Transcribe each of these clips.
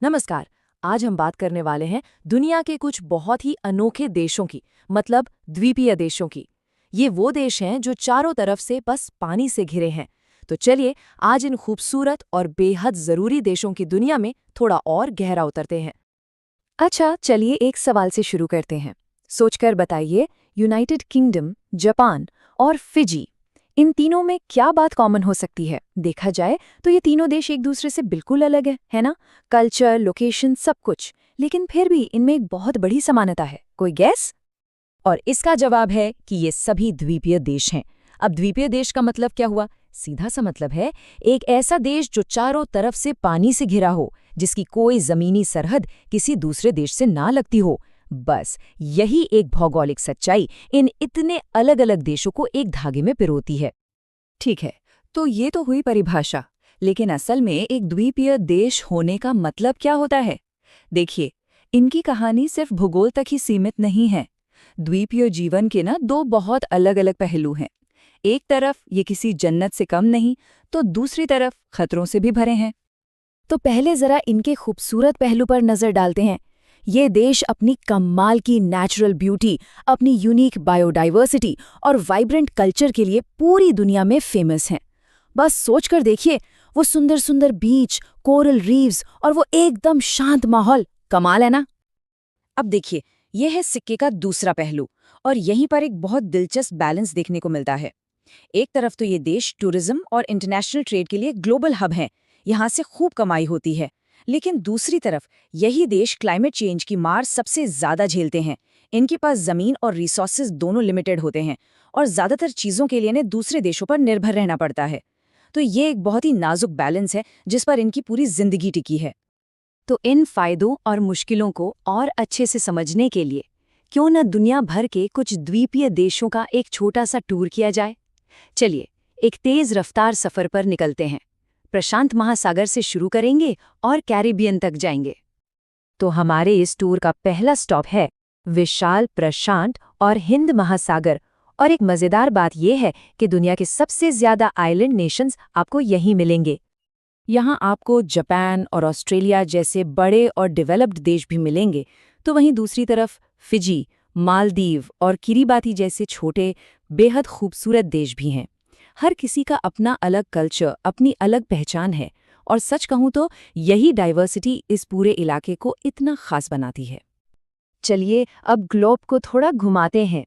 नमस्कार। आज हम बात करने वाले हैं दुनिया के कुछ बहुत ही अनोखे देशों की, मतलब द्वीपीय देशों की। ये वो देश हैं जो चारों तरफ से बस पानी से घिरे हैं। तो चलिए आज इन खूबसूरत और बेहद जरूरी देशों की दुनिया में थोड़ा और गहरा उतरते हैं। अच्छा, चलिए एक सवाल से शुरू करते हैं। सोचकर बताइए, यूनाइटेड किंगडम, जापान और फिजी, इन तीनों में क्या बात कॉमन हो सकती है? देखा जाए तो ये तीनों देश एक दूसरे से बिल्कुल अलग है ना? कल्चर, लोकेशन, सब कुछ। लेकिन फिर भी इनमें एक बहुत बड़ी समानता है। कोई गैस? और इसका जवाब है कि ये सभी द्वीपीय देश हैं। अब द्वीपीय देश का मतलब क्या हुआ? सीधा सा मतलब है एक ऐसा देश जो चारों तरफ से पानी से घिरा हो, जिसकी कोई जमीनी सरहद किसी दूसरे देश से ना लगती हो। बस यही एक भौगोलिक सच्चाई इन इतने अलग अलग देशों को एक धागे में पिरोती है। ठीक है, तो ये तो हुई परिभाषा, लेकिन असल में एक द्वीपीय देश होने का मतलब क्या होता है? देखिए, इनकी कहानी सिर्फ भूगोल तक ही सीमित नहीं है। द्वीपीय जीवन के ना दो बहुत अलग-अलग पहलू हैं। एक तरफ ये किसी जन्नत से कम नहीं, तो दूसरी तरफ खतरों से भी भरे हैं। तो पहले जरा इनके खूबसूरत पहलू पर नजर डालते हैं। ये देश अपनी कमाल की नेचुरल ब्यूटी, अपनी यूनिक बायोडाइवर्सिटी और वाइब्रेंट कल्चर के लिए पूरी दुनिया में फेमस हैं। बस सोचकर देखिए, वो सुंदर सुंदर बीच, कोरल रीव्स और वो एकदम शांत माहौल, कमाल है ना? अब देखिए, यह है सिक्के का दूसरा पहलू, और यहीं पर एक बहुत दिलचस्प बैलेंस देखने को मिलता है। एक तरफ तो ये देश टूरिज्म और इंटरनेशनल ट्रेड के लिए ग्लोबल हब है, यहाँ से खूब कमाई होती है। लेकिन दूसरी तरफ यही देश क्लाइमेट चेंज की मार सबसे ज्यादा झेलते हैं। इनके पास जमीन और रिसोर्सेज दोनों लिमिटेड होते हैं, और ज्यादातर चीजों के लिए इन्हें दूसरे देशों पर निर्भर रहना पड़ता है। तो ये एक बहुत ही नाजुक बैलेंस है जिस पर इनकी पूरी जिंदगी टिकी है। तो इन फायदों और मुश्किलों को और अच्छे से समझने के लिए क्यों न दुनिया भर के कुछ द्वीपीय देशों का एक छोटा सा टूर किया जाए। चलिए, एक तेज रफ्तार सफर पर निकलते हैं। प्रशांत महासागर से शुरू करेंगे और कैरिबियन तक जाएंगे। तो हमारे इस टूर का पहला स्टॉप है विशाल प्रशांत और हिंद महासागर। और एक मजेदार बात यह है कि दुनिया के सबसे ज्यादा आइलैंड नेशंस आपको यहीं मिलेंगे। यहाँ आपको जापान और ऑस्ट्रेलिया जैसे बड़े और डेवलप्ड देश भी मिलेंगे, तो वहीं दूसरी तरफ फिजी, मालदीव और किरीबाती जैसे छोटे, बेहद खूबसूरत देश भी हैं। हर किसी का अपना अलग कल्चर, अपनी अलग पहचान है, और सच कहूँ तो यही डाइवर्सिटी इस पूरे इलाके को इतना खास बनाती है। चलिए अब ग्लोब को थोड़ा घुमाते हैं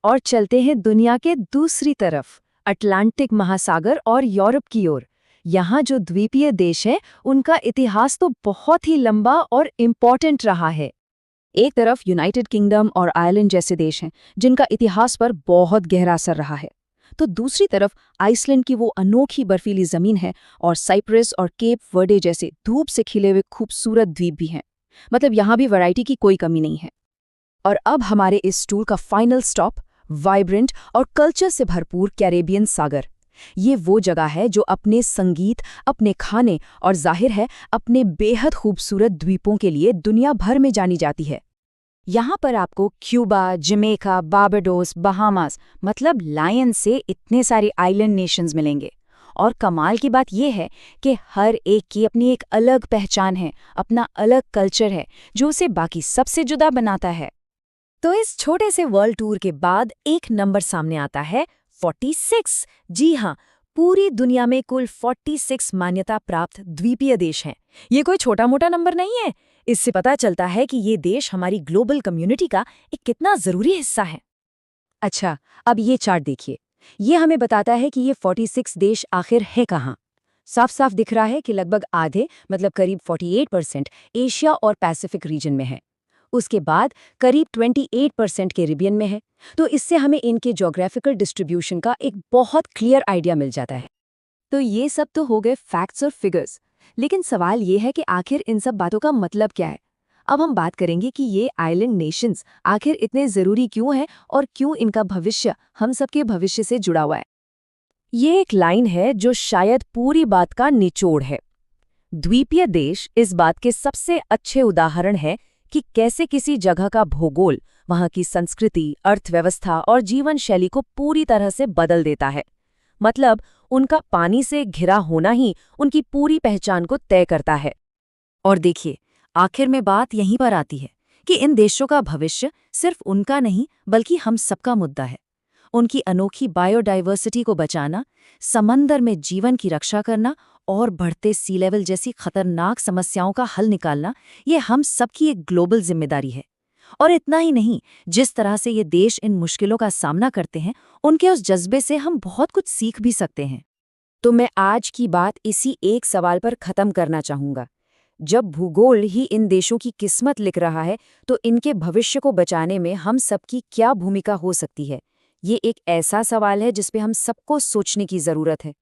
और चलते हैं दुनिया के दूसरी तरफ, अटलांटिक महासागर और यूरोप की ओर। यहाँ जो द्वीपीय देश हैं, उनका इतिहास तो बहुत ही लंबा और इम्पॉर्टेंट रहा है। एक तरफ यूनाइटेड किंगडम और आयरलैंड जैसे देश हैं, जिनका इतिहास पर बहुत गहरा असर रहा है। तो दूसरी तरफ आइसलैंड की वो अनोखी बर्फीली जमीन है, और साइप्रस और केप वर्डे जैसे धूप से खिले हुए खूबसूरत द्वीप भी हैं। मतलब यहाँ भी वैरायटी की कोई कमी नहीं है। और अब हमारे इस टूर का फाइनल स्टॉप, वाइब्रेंट और कल्चर से भरपूर कैरेबियन सागर। ये वो जगह है जो अपने संगीत, अपने खाने और जाहिर है अपने बेहद खूबसूरत द्वीपों के लिए दुनिया भर में जानी जाती है। यहाँ पर आपको क्यूबा, जमैका, बारबाडोस, बहामास, मतलब लायन से इतने सारे आइलैंड नेशंस मिलेंगे। और कमाल की बात यह है कि हर एक की अपनी एक अलग पहचान है, अपना अलग कल्चर है, जो उसे बाकी सबसे जुदा बनाता है। तो इस छोटे से वर्ल्ड टूर के बाद एक नंबर सामने आता है, 46। जी हाँ, पूरी दुनिया में कुल 46 मान्यता प्राप्त द्वीपीय देश हैं। ये कोई छोटा मोटा नंबर नहीं है। इससे पता चलता है कि ये देश हमारी ग्लोबल कम्युनिटी का एक कितना जरूरी हिस्सा है। अच्छा, अब ये चार्ट देखिए। ये हमें बताता है कि ये 46 देश आखिर है कहाँ। साफ साफ दिख रहा है कि लगभग आधे, मतलब करीब 48% एशिया और पैसिफिक रीजन में है। उसके बाद करीब 28% कैरिबियन में है। तो इससे हमें इनके ज्योग्राफिकल डिस्ट्रीब्यूशन का एक बहुत क्लियर आइडिया मिल जाता है। तो ये सब तो हो गए फैक्ट्स और फिगर्स, लेकिन सवाल ये है कि आखिर इन सब बातों का मतलब क्या है। अब हम बात करेंगे कि ये आइलैंड नेशंस आखिर इतने ज़रूरी क्यों हैं और क्यों इनका भविष्य हम सबके भविष्य से जुड़ा हुआ है। ये एक लाइन है जो शायद पूरी बात का निचोड़ है। द्वीपीय देश इस बात के सबसे अच्छे उदाहरण है कि कैसे किसी जगह का भूगोल वहाँ की संस्कृति, अर्थव्यवस्था और जीवन शैली को पूरी तरह से बदल देता है। मतलब उनका पानी से घिरा होना ही उनकी पूरी पहचान को तय करता है। और देखिए, आखिर में बात यहीं पर आती है कि इन देशों का भविष्य सिर्फ उनका नहीं बल्कि हम सबका मुद्दा है। उनकी अनोखी बायोडाइवर्सिटी को बचाना, समंदर में जीवन की रक्षा करना और बढ़ते सी लेवल जैसी खतरनाक समस्याओं का हल निकालना, ये हम सबकी एक ग्लोबल जिम्मेदारी है। और इतना ही नहीं, जिस तरह से ये देश इन मुश्किलों का सामना करते हैं, उनके उस जज्बे से हम बहुत कुछ सीख भी सकते हैं। तो मैं आज की बात इसी एक सवाल पर खत्म करना चाहूंगा। जब भूगोल ही इन देशों की किस्मत लिख रहा है, तो इनके भविष्य को बचाने में हम सबकी क्या भूमिका हो सकती है? ये एक ऐसा सवाल है जिस पे हम सबको सोचने की जरूरत है।